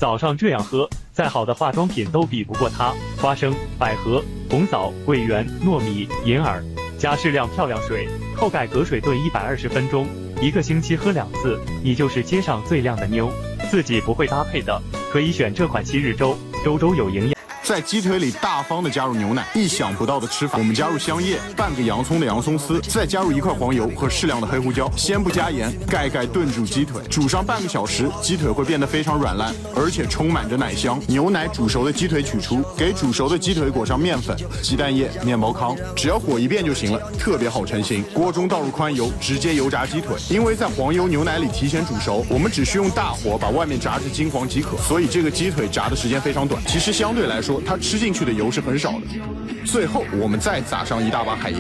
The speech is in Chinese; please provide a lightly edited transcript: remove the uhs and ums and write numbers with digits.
早上这样喝，再好的化妆品都比不过它。花生、百合、红枣、桂圆、糯米、银耳，加适量漂亮水，扣盖隔水炖120分钟。1个星期喝2次，你就是街上最靓的妞。自己不会搭配的，可以选这款7日粥，粥粥有营养。 在鸡腿里大方的加入牛奶，意想不到的吃法。我们加入香叶，半个洋葱的洋葱丝，再加入1块黄油和适量的黑胡椒，先不加盐，盖盖炖煮鸡腿，煮上半个小时，鸡腿会变得非常软烂，而且充满着奶香。牛奶煮熟的鸡腿取出，给煮熟的鸡腿裹上面粉、鸡蛋液、面包糠，只要裹一遍就行了，特别好成型。锅中倒入宽油，直接油炸鸡腿。因为在黄油牛奶里提前煮熟，我们只需用大火把外面炸至金黄即可，所以这个鸡腿炸的时间非常短。其实相对来说，它吃进去的油是很少的。最后，我们再撒上一大把海盐。